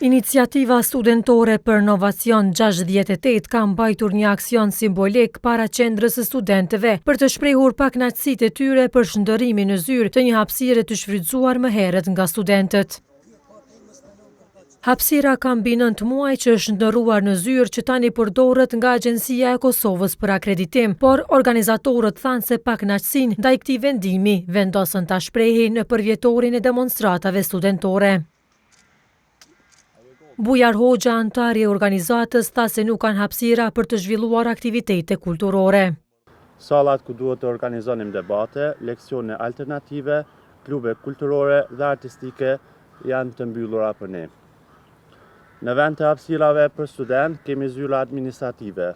Iniciativa studentore për Novacion 68 ka mbajtur një aksion simbolik para qendrës së studentëve për të shprehur pakënaqësitë e tyre për shndërrimin në zyrë të një hapësire të shfrytzuar më herët nga studentët. Hapësira ka mbi 9 muaj që është ndërruar në zyrë që tani përdoret nga Agjencia e Kosovës për akreditim, por organizatorët thanë se pakënaqësinë ndaj këtij vendimi vendosën ta shprehin në përvjetorin e demonstratave studentore. Bujar Hoxha, antari e organizatës, tha se nuk kanë hapësira për të zhvilluar aktivitete kulturore. Sallat ku duhet të organizonim debate, leksione alternative, klube kulturore dhe artistike janë të mbyllura për ne. Në vend të hapësirave për student, kemi zyra administrative,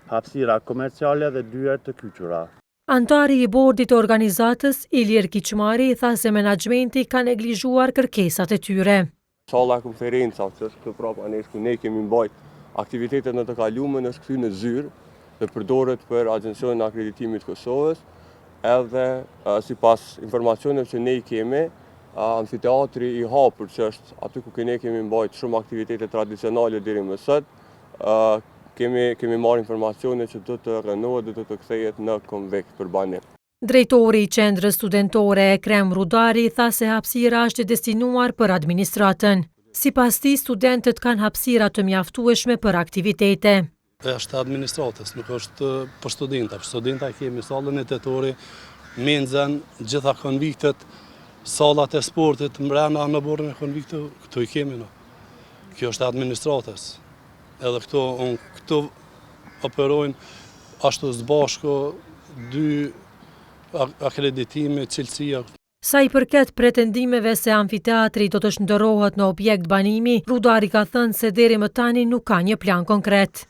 hapësira komerciale dhe dyert të kyçura. Antari i bordit të organizatës, Ilir Kiçmari, tha se menaxhmenti ka neglizhuar kërkesat e tyre. Salla konferenca, që është këtë prapë anesh ku ne kemi mbajt aktivitetet në të kalumen, është kthyer në zyrë dhe përdoret për Agjencionin e Akreditimit të Kosovës, edhe sipas informacioneve që ne i kemi, amfiteatri i hapur që është aty ku ne kemi mbajt shumë aktivitete tradicionale deri më sot, kemi marrë informacione që do të renohet dhe do të kthehet në konvekt për banim. Drejtori i qendrës studentore Ekrem Rudari tha se hapësira është destinuar për administratën. Sipas tij, studentët kanë hapësira të mjaftueshme për aktivitete. Është administratës, nuk është për studenta. Për studenta kemi sallën e tetori, menxën, gjitha konviktet, sallat e sportit, mbrana në borën e konviktit, këtu i kemi në. Kjo është administratës. Edhe këto operojnë ashtu së bashku dy akreditime, cilësia. Sa i përket pretendimeve se amfiteatri do të shndërrohet në objekt banimi, Rudari ka thënë se deri më tani nuk ka një plan konkret.